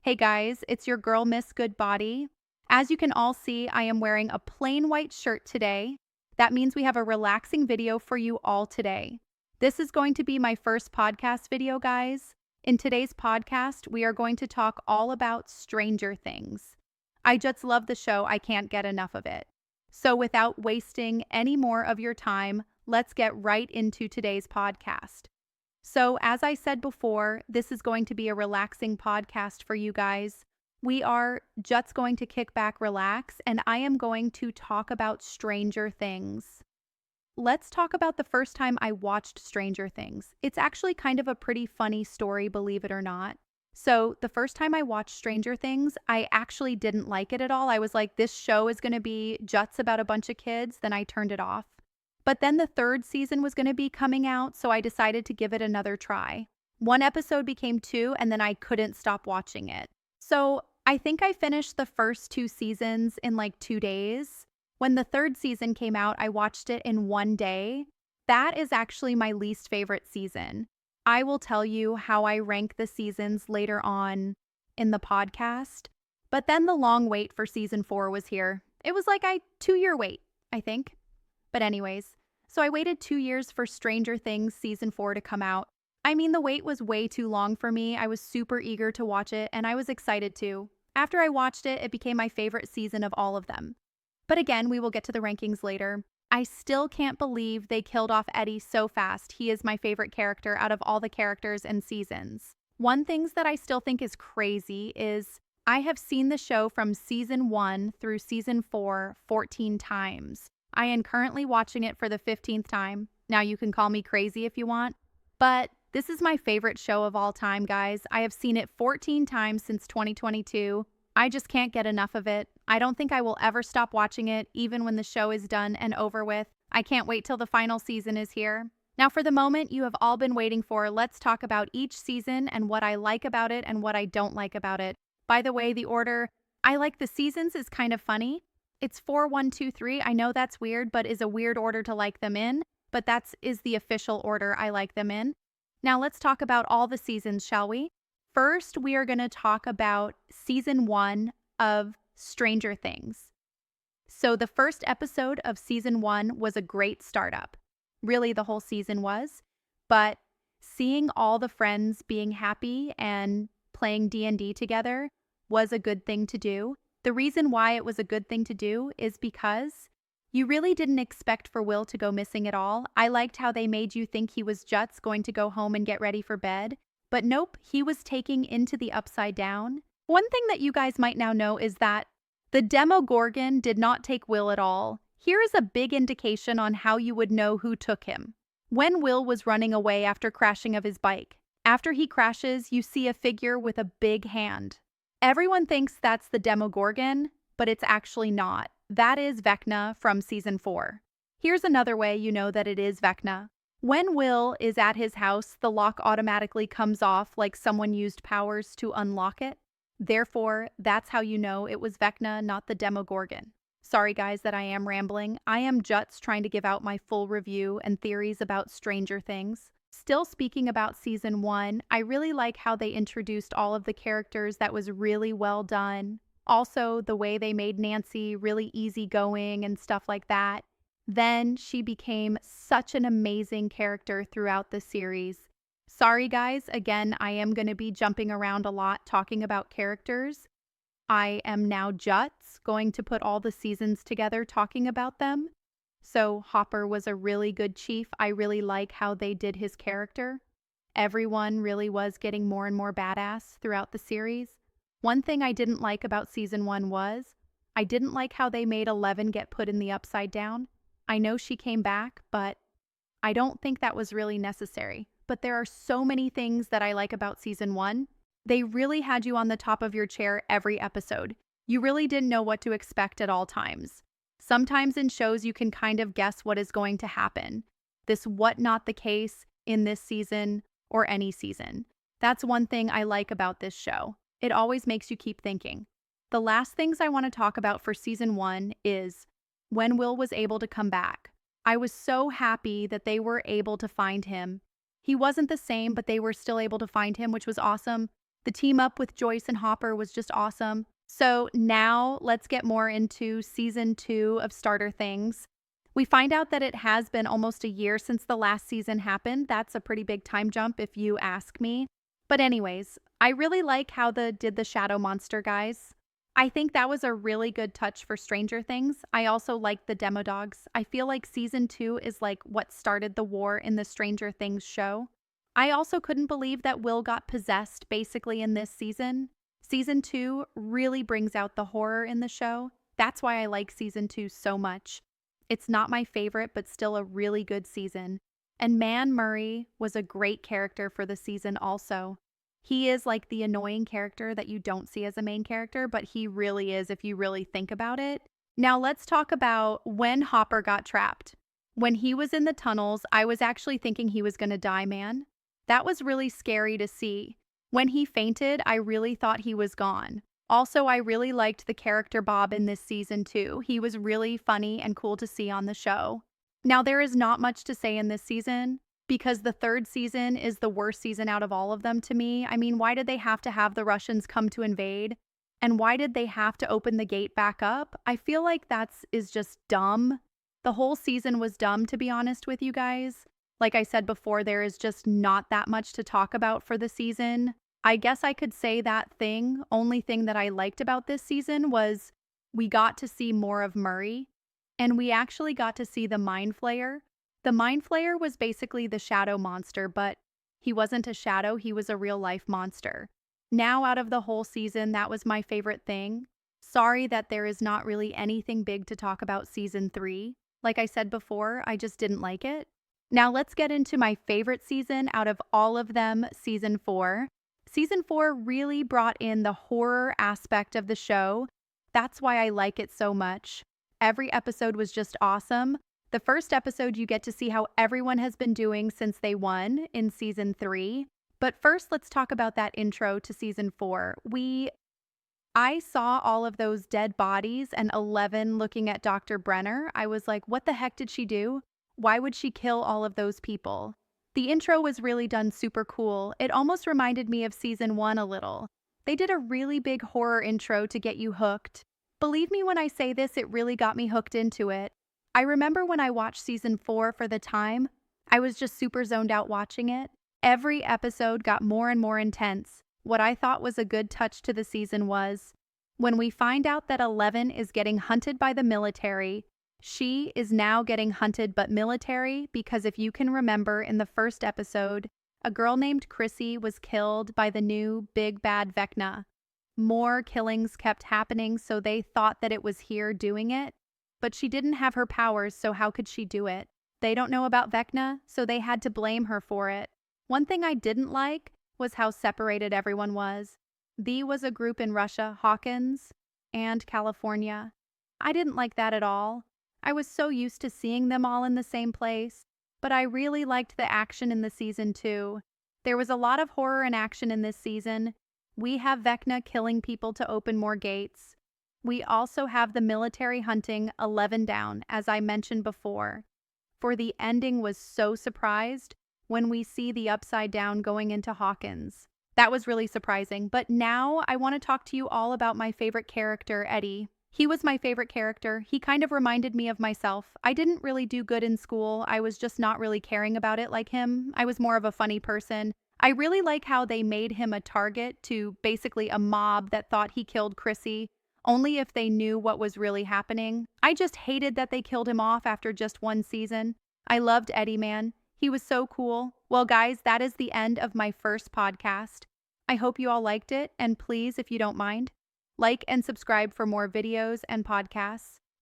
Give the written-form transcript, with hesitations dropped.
Hey guys, it's your girl Miss Goodbody. As you can all see, I am wearing a plain white shirt today. That means we have a relaxing video for you all today. This is going to be my first podcast video, guys. In today's podcast, we are going to talk all about Stranger Things. I just love the show, I can't get enough of it. So without wasting any more of your time, let's get right into today's podcast. So, as I said before, this is going to be a relaxing podcast for you guys. We are just going to kick back, relax, and I am going to talk about Stranger Things. Let's talk about the first time I watched Stranger Things. It's actually kind of a pretty funny story, believe it or not. So, the first time I watched Stranger Things, I actually didn't like it at all. I was like, this show is going to be just about a bunch of kids. Then I turned it off. But then the third season was going to be coming out, so I decided to give it another try. One episode became two, and then I couldn't stop watching it. So I think I finished the first two seasons in like 2 days. When the third season came out, I watched it in one day. That is actually my least favorite season. I will tell you how I rank the seasons later on in the podcast. But then the long wait for season 4 was here. It was like a 2-year wait, I think. But anyways, so I waited 2 years for Stranger Things season 4 to come out. I mean, the wait was way too long for me. I was super eager to watch it, and I was excited too. After I watched it, it became my favorite season of all of them. But again, we will get to the rankings later. I still can't believe they killed off Eddie so fast. He is my favorite character out of all the characters and seasons. One thing that I still think is crazy is I have seen the show from season 1 through season 4 14 times. I am currently watching it for the 15th time. Now you can call me crazy if you want, but this is my favorite show of all time, guys. I have seen it 14 times since 2022. I just can't get enough of it. I don't think I will ever stop watching it, even when the show is done and over with. I can't wait till the final season is here. Now, for the moment you have all been waiting for, let's talk about each season and what I like about it and what I don't like about it. By the way, the order I like the seasons is kind of funny. It's 4, 1, 2, 3. I know that's weird, but is a weird order to like them in. But that is the official order I like them in. Now let's talk about all the seasons, shall we? First, we are going to talk about season 1 of Stranger Things. So the first episode of season 1 was a great startup. Really, the whole season was. But seeing all the friends being happy and playing D&D together was a good thing to do. The reason why it was a good thing to do is because you really didn't expect for Will to go missing at all. I liked how they made you think he was just going to go home and get ready for bed. But nope, he was taking into the Upside Down. One thing that you guys might now know is that the Demogorgon did not take Will at all. Here is a big indication on how you would know who took him. When Will was running away after crashing of his bike, after he crashes, you see a figure with a big hand. Everyone thinks that's the Demogorgon, but it's actually not. That is Vecna from season 4. Here's another way you know that it is Vecna. When Will is at his house, the lock automatically comes off like someone used powers to unlock it. Therefore, that's how you know it was Vecna, not the Demogorgon. Sorry guys that I am rambling. I am just trying to give out my full review and theories about Stranger Things. Still speaking about season 1, I really like how they introduced all of the characters. That was really well done. Also, the way they made Nancy really easygoing and stuff like that. Then she became such an amazing character throughout the series. Sorry guys, again, I am going to be jumping around a lot talking about characters. I am now just going to put all the seasons together talking about them. So Hopper was a really good chief. I really like how they did his character. Everyone really was getting more and more badass throughout the series. One thing I didn't like about season 1 was I didn't like how they made Eleven get put in the Upside Down. I know she came back, but I don't think that was really necessary. But there are so many things that I like about season 1. They really had you on the top of your chair every episode. You really didn't know what to expect at all times. Sometimes in shows you can kind of guess what is going to happen. This was not the case in this season or any season. That's one thing I like about this show. It always makes you keep thinking. The last things I want to talk about for season 1 is when Will was able to come back. I was so happy that they were able to find him. He wasn't the same, but they were still able to find him, which was awesome. The team up with Joyce and Hopper was just awesome. So now let's get more into season 2 of Starter Things. We find out that it has been almost a year since the last season happened. That's a pretty big time jump if you ask me. But anyways, I really like how they did the Shadow Monster guys. I think that was a really good touch for Stranger Things. I also like the demo dogs. I feel like season 2 is like what started the war in the Stranger Things show. I also couldn't believe that Will got possessed basically in this season. Season 2 really brings out the horror in the show. That's why I like season 2 so much. It's not my favorite, but still a really good season. And Man Murray was a great character for the season also. He is like the annoying character that you don't see as a main character, but he really is if you really think about it. Now let's talk about when Hopper got trapped. When he was in the tunnels, I was actually thinking he was going to die, man. That was really scary to see. When he fainted, I really thought he was gone. Also, I really liked the character Bob in this season too. He was really funny and cool to see on the show. Now, there is not much to say in this season because the third season is the worst season out of all of them to me. I mean, why did they have to have the Russians come to invade? And why did they have to open the gate back up? I feel like is just dumb. The whole season was dumb, to be honest with you guys. Like I said before, there is just not that much to talk about for the season. I guess I could say only thing that I liked about this season was we got to see more of Murray, and we actually got to see the Mind Flayer. The Mind Flayer was basically the shadow monster, but he wasn't a shadow, he was a real-life monster. Now, out of the whole season, that was my favorite thing. Sorry that there is not really anything big to talk about season 3. Like I said before, I just didn't like it. Now let's get into my favorite season out of all of them, season 4. Season 4 really brought in the horror aspect of the show. That's why I like it so much. Every episode was just awesome. The first episode, you get to see how everyone has been doing since they won in season 3. But first, let's talk about that intro to season 4. I saw all of those dead bodies and 11 looking at Dr. Brenner. I was like, what the heck did she do? Why would she kill all of those people? The intro was really done super cool. It almost reminded me of season 1 a little. They did a really big horror intro to get you hooked. Believe me when I say this, it really got me hooked into it. I remember when I watched season 4 for the time, I was just super zoned out watching it. Every episode got more and more intense. What I thought was a good touch to the season was when we find out that 11 is getting hunted by the military. She is now getting hunted but military because if you can remember in the first episode, a girl named Chrissy was killed by the new big bad Vecna. More killings kept happening, so they thought that it was here doing it, but she didn't have her powers, so how could she do it? They don't know about Vecna, so they had to blame her for it. One thing I didn't like was how separated everyone was. There was a group in Russia, Hawkins, and California. I didn't like that at all. I was so used to seeing them all in the same place, but I really liked the action in the season too. There was a lot of horror and action in this season. We have Vecna killing people to open more gates. We also have the military hunting 11 down, as I mentioned before. For the ending was so surprised when we see the Upside Down going into Hawkins. That was really surprising, but now I want to talk to you all about my favorite character, Eddie. He was my favorite character. He kind of reminded me of myself. I didn't really do good in school. I was just not really caring about it like him. I was more of a funny person. I really like how they made him a target to basically a mob that thought he killed Chrissy, only if they knew what was really happening. I just hated that they killed him off after just one season. I loved Eddie, man. He was so cool. Well, guys, that is the end of my first podcast. I hope you all liked it, and please, if you don't mind, like and subscribe for more videos and podcasts.